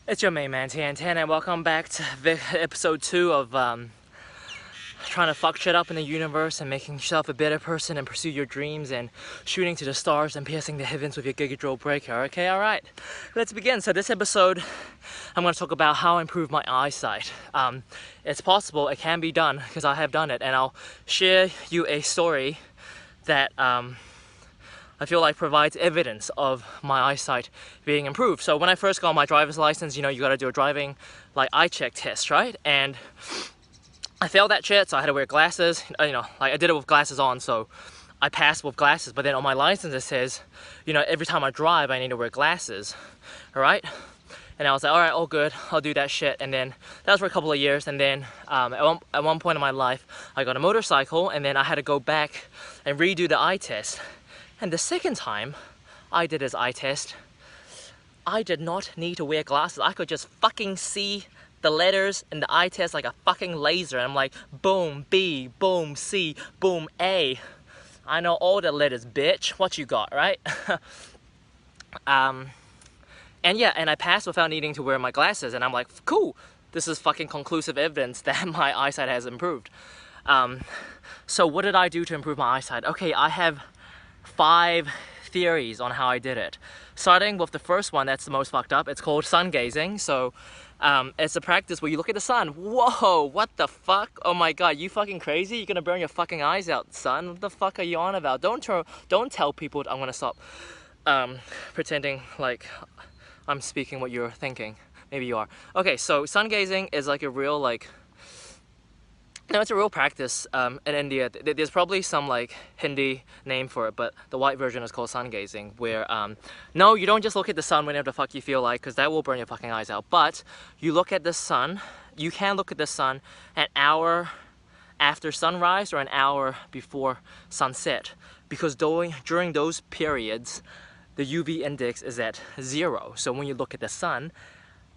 It's your main man TN10 and welcome back to episode 2 of trying to fuck shit up in the universe and making yourself a better person and pursue your dreams and shooting to the stars and piercing the heavens with your gigadrill breaker. Okay, alright, let's begin. So this episode I'm going to talk about how I improve my eyesight. It's possible, it can be done because I have done it, and I'll share you a story that I feel like provides evidence of my eyesight being improved. So when I first got my driver's license, you know, you gotta do a driving eye check test, right? And I failed that shit, so I had to wear glasses. You know, like I did it with glasses on, so I passed with glasses. But then on my license it says, you know, every time I drive I need to wear glasses, all right? And I was like, all right, all good, I'll do that shit. And then that was for a couple of years. And then at one point in my life, I got a motorcycle, and then I had to go back and redo the eye test. And the second time I did his eye test, I did not need to wear glasses. I could just fucking see the letters in the eye test like a fucking laser. And I'm like, boom, B, boom, C, boom, A. I know all the letters, bitch. What you got, right? And yeah, and I passed without needing to wear my glasses. And I'm like, cool, this is fucking conclusive evidence that my eyesight has improved. So what did I do to improve my eyesight? Okay, I have 5 theories on how I did it. Starting with the first one, that's the most fucked up. It's called Sungazing. So it's a practice where you look at the sun. Whoa, what the fuck? Oh my god, you fucking crazy? You're gonna burn your fucking eyes out, son. What the fuck are you on about? Don't tell people I'm gonna stop pretending like I'm speaking what you're thinking. Maybe you are. Okay, so Sungazing is like a real no, it's a real practice in India. There's probably some like Hindi name for it, but the white version is called sun gazing, where no, you don't just look at the sun whenever the fuck you feel like, because that will burn your fucking eyes out. But you look at the sun, you can look at the sun an hour after sunrise or an hour before sunset, because during those periods, the UV index is at 0. So when you look at the sun,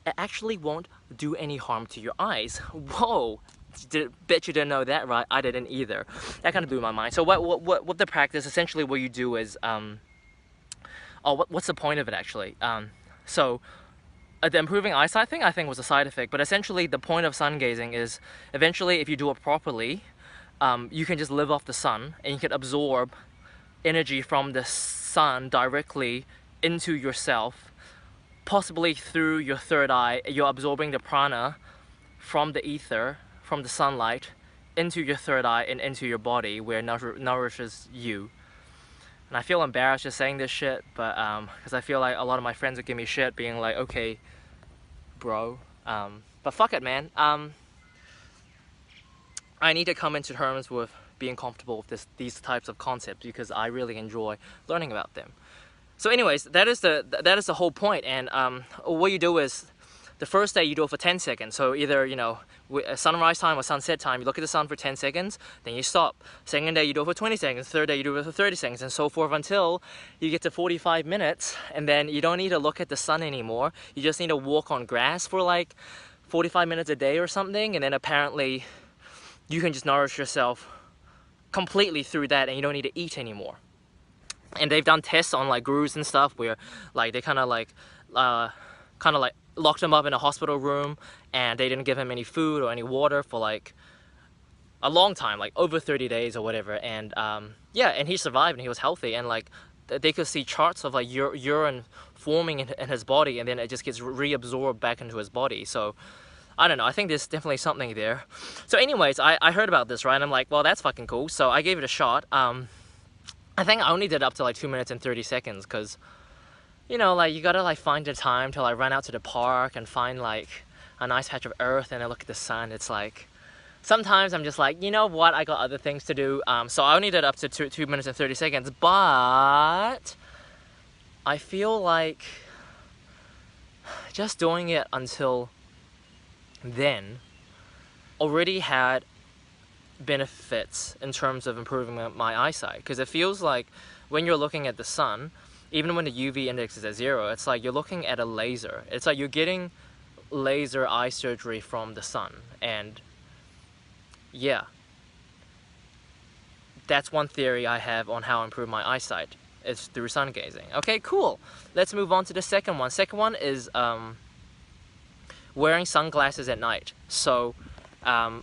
it actually won't do any harm to your eyes. Whoa! Bet you didn't know that, right? I didn't either. That kind of blew my mind. So what the practice, essentially what you do is, what's the point of it actually? The improving eyesight thing I think was a side effect, but essentially the point of sun gazing is, eventually if you do it properly, you can just live off the sun and you can absorb energy from the sun directly into yourself, possibly through your third eye. You're absorbing the prana from the ether, from the sunlight, into your third eye and into your body, where it nourishes you. And I feel embarrassed just saying this shit, but because I feel like a lot of my friends would give me shit, being like, okay, bro, but fuck it, man. I need to come into terms with being comfortable with these types of concepts, because I really enjoy learning about them. So anyways, that is the whole point. And what you do is, the first day you do it for 10 seconds. So either, you know, sunrise time or sunset time, you look at the sun for 10 seconds, then you stop. Second day you do it for 20 seconds, third day you do it for 30 seconds, and so forth until you get to 45 minutes, and then you don't need to look at the sun anymore. You just need to walk on grass for like 45 minutes a day or something, and then apparently you can just nourish yourself completely through that, and you don't need to eat anymore. And they've done tests on like gurus and stuff where like they kind of like locked him up in a hospital room, and they didn't give him any food or any water for like a long time, like over 30 days or whatever. And yeah, and he survived and he was healthy, and like they could see charts of like urine forming in his body, and then it just gets reabsorbed back into his body. So I don't know, I think there's definitely something there. So anyways, I heard about this, right, and I'm like, well, that's fucking cool. So I gave it a shot. I think I only did up to like 2 minutes and 30 seconds, because you know, like, you gotta like find the time to like run out to the park and find like a nice patch of earth and then look at the sun. It's like, sometimes I'm just like, you know what, I got other things to do. So I only did up to 2 minutes and 30 seconds, but I feel like just doing it until then already had benefits in terms of improving my eyesight. Because it feels like when you're looking at the sun, even when the UV index is at 0, it's like you're looking at a laser. It's like you're getting laser eye surgery from the sun. And yeah, that's one theory I have on how to improve my eyesight. It's through sun gazing. Okay, cool. Let's move on to the second one. Second one is wearing sunglasses at night. So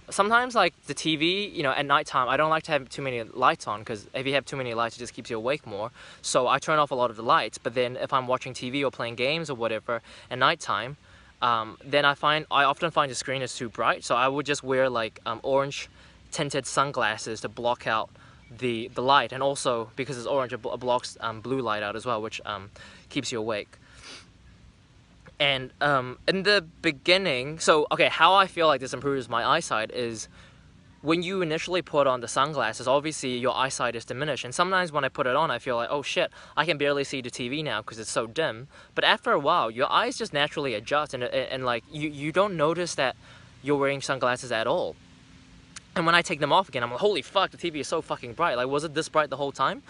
sometimes like the TV, you know, at nighttime, I don't like to have too many lights on, because if you have too many lights, it just keeps you awake more. So I turn off a lot of the lights. But then if I'm watching TV or playing games or whatever at nighttime, then I often find the screen is too bright. So I would just wear like orange tinted sunglasses to block out the light, and also because it's orange, it blocks blue light out as well, which keeps you awake. And in the beginning, so okay, how I feel like this improves my eyesight is when you initially put on the sunglasses, obviously your eyesight is diminished. And sometimes when I put it on, I feel like, oh shit, I can barely see the TV now because it's so dim. But after a while, your eyes just naturally adjust, and like you don't notice that you're wearing sunglasses at all. And when I take them off again, I'm like, holy fuck, the TV is so fucking bright. Like, was it this bright the whole time?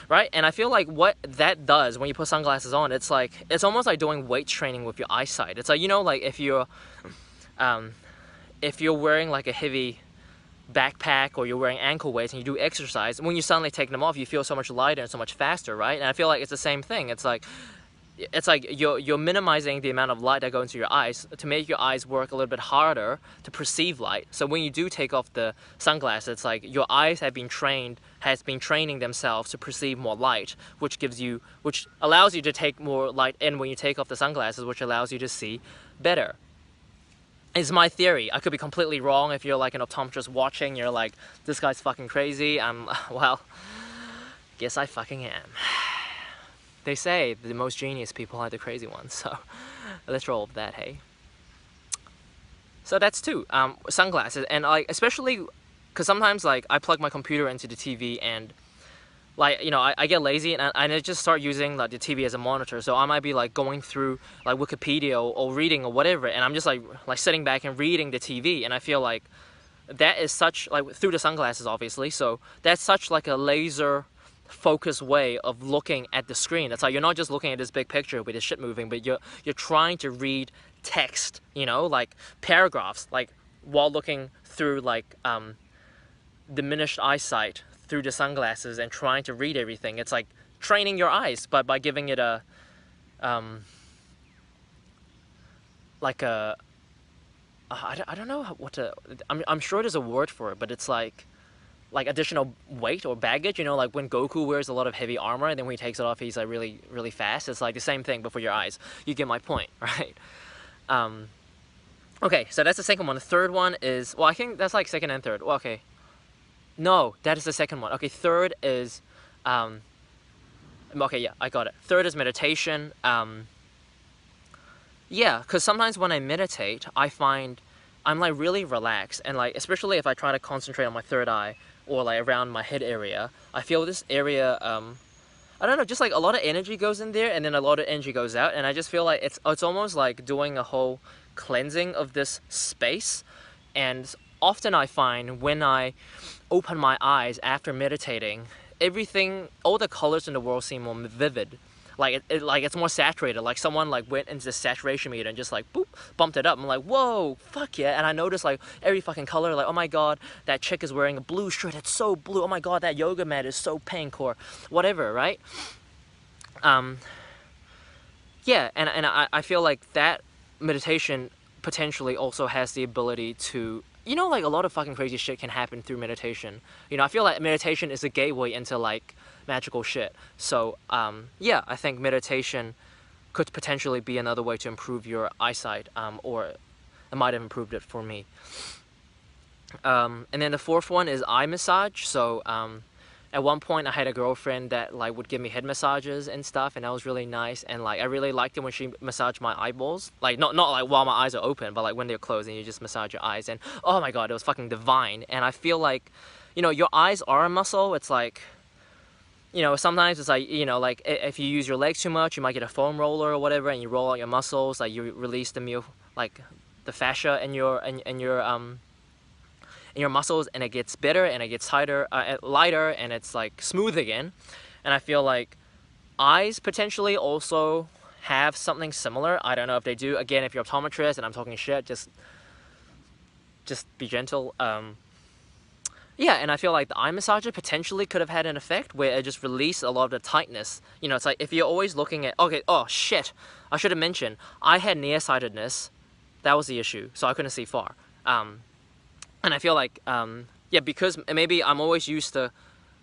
Right? And I feel like what that does when you put sunglasses on, it's like, it's almost like doing weight training with your eyesight. It's like, you know, like if you're wearing like a heavy backpack, or you're wearing ankle weights and you do exercise, when you suddenly take them off, you feel so much lighter and so much faster, right? And I feel like it's the same thing. It's like you're minimizing the amount of light that goes into your eyes to make your eyes work a little bit harder to perceive light. So when you do take off the sunglasses, it's like your eyes has been training themselves to perceive more light, which allows you to take more light in when you take off the sunglasses, which allows you to see better. It's my theory. I could be completely wrong. If you're like an optometrist watching, you're like, this guy's fucking crazy. Well, guess I fucking am. They say the most genius people are the crazy ones, so let's roll with that, hey? So that's two, sunglasses, and like, especially, because sometimes like, I plug my computer into the TV, and like, you know, I get lazy, and I just start using like the TV as a monitor. So I might be like going through like Wikipedia or reading or whatever, and I'm just like sitting back and reading the TV, and I feel like that is such, like, through the sunglasses obviously, so that's such like a laser focused way of looking at the screen. It's like you're not just looking at this big picture with the shit moving, but you're trying to read text, you know, like paragraphs, like while looking through like diminished eyesight through the sunglasses and trying to read everything. It's like training your eyes by giving it a I don't know what to, I'm sure there's a word for it, but it's like additional weight or baggage, you know, like when Goku wears a lot of heavy armor and then when he takes it off, he's like really, really fast. It's like the same thing, but for your eyes. You get my point, right? Okay, so that's the second one. The third one is, well, I think that's like second and third. Well, okay. No, that is the second one. Okay, third is, okay, yeah, I got it. Third is meditation. Yeah, because sometimes when I meditate, I find I'm like really relaxed, and like, especially if I try to concentrate on my third eye, or like around my head area, I feel this area, I don't know, just like a lot of energy goes in there, and then a lot of energy goes out, and I just feel like it's almost like doing a whole cleansing of this space. And often I find when I open my eyes after meditating, everything, all the colors in the world seem more vivid. Like like it's more saturated. Like someone like went into the saturation meter and just like boop, bumped it up. I'm like, whoa, fuck yeah! And I noticed like every fucking color. Like, oh my god, that chick is wearing a blue shirt. It's so blue. Oh my god, that yoga mat is so pink, or whatever, right? Yeah, and I feel like that meditation potentially also has the ability to, you know, like a lot of fucking crazy shit can happen through meditation. You know, I feel like meditation is a gateway into like magical shit. So yeah, I think meditation could potentially be another way to improve your eyesight, or it might have improved it for me. And then the fourth one is eye massage. So at one point I had a girlfriend that like would give me head massages and stuff, and that was really nice, and like I really liked it when she massaged my eyeballs, like not like while my eyes are open, but like when they're closed and you just massage your eyes, and oh my god, it was fucking divine. And I feel like, you know, your eyes are a muscle. It's like, you know, sometimes it's like, you know, like if you use your legs too much, you might get a foam roller or whatever, and you roll out your muscles, like you release the fascia in your muscles, and it gets better and it gets tighter, lighter, and it's like smooth again. And I feel like eyes potentially also have something similar. I don't know if they do. Again, if you're optometrist and I'm talking shit, just be gentle. Yeah, and I feel like the eye massager potentially could have had an effect where it just released a lot of the tightness. You know, it's like if you're always looking at, okay, oh shit, I should have mentioned, I had nearsightedness That was the issue. So I couldn't see far. And I feel like, yeah, because maybe I'm always used to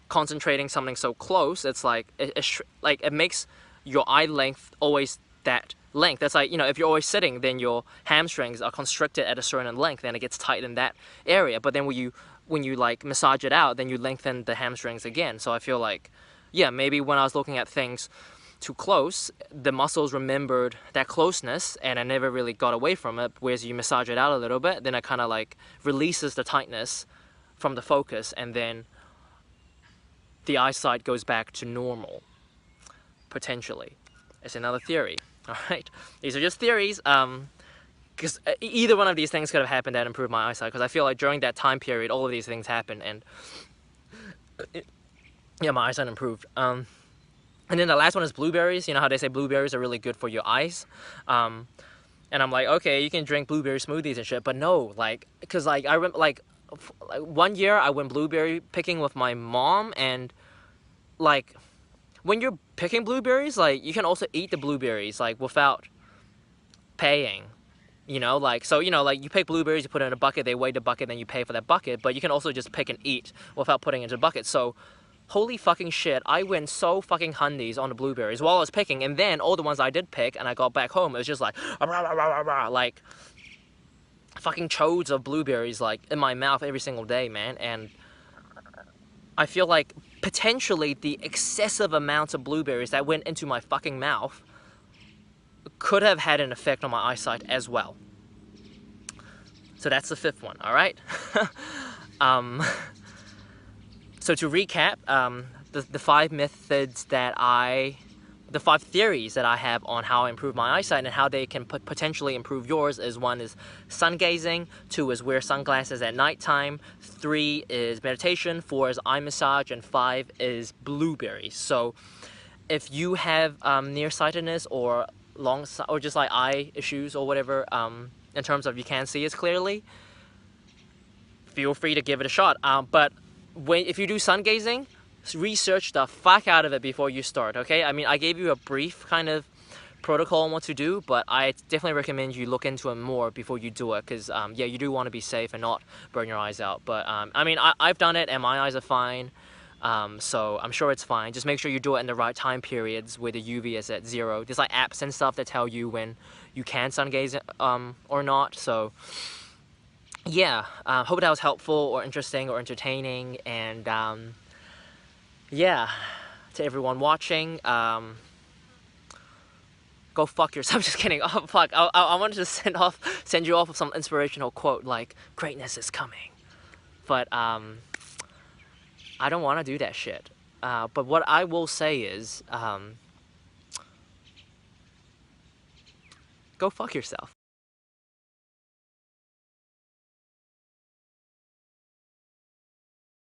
concentrating something so close, it's like, it makes your eye length always that length. That's like, you know, if you're always sitting, then your hamstrings are constricted at a certain length, and it gets tight in that area. But then when you like massage it out, then you lengthen the hamstrings again. So I feel like, yeah, maybe when I was looking at things too close, the muscles remembered that closeness, and I never really got away from it. Whereas you massage it out a little bit, then it kind of like releases the tightness from the focus, and then the eyesight goes back to normal, potentially. It's another theory. All right, these are just theories. Because either one of these things could have happened that improved my eyesight. Because I feel like during that time period, all of these things happened, and yeah, my eyesight improved. And then the last one is blueberries. You know how they say blueberries are really good for your eyes. And I'm like, okay, you can drink blueberry smoothies and shit, but no, like, because like I remember like 1 year I went blueberry picking with my mom, and like when you're picking blueberries, like you can also eat the blueberries like without paying. You know, like, so, you know, like, you pick blueberries, you put it in a bucket, they weigh the bucket, then you pay for that bucket, but you can also just pick and eat without putting it into a bucket. So, holy fucking shit, I went so fucking hundies on the blueberries while I was picking, and then all the ones I did pick, and I got back home, it was just like, like, fucking chodes of blueberries, like, in my mouth every single day, man, and I feel like, potentially, the excessive amounts of blueberries that went into my fucking mouth could have had an effect on my eyesight as well. So that's the fifth one, all right? So to recap, the five methods that the five theories that I have on how I improve my eyesight and how they can potentially improve yours is: 1 is sun gazing, 2 is wear sunglasses at nighttime, 3 is meditation, 4 is eye massage, and 5 is blueberries. So if you have nearsightedness or just like eye issues or whatever, in terms of you can't see as clearly, feel free to give it a shot. But if you do sun gazing, research the fuck out of it before you start, okay? I mean, I gave you a brief kind of protocol on what to do, but I definitely recommend you look into it more before you do it, because yeah, you do want to be safe and not burn your eyes out. But I mean, I've done it and my eyes are fine. So I'm sure it's fine. Just make sure you do it in the right time periods where the UV is at 0. There's like apps and stuff that tell you when you can sun gaze or not. So yeah, hope that was helpful or interesting or entertaining. And yeah, to everyone watching, go fuck yourself. Just kidding. Oh fuck, I wanted to send you off with some inspirational quote like greatness is coming, but I don't want to do that shit. But what I will say is, go fuck yourself.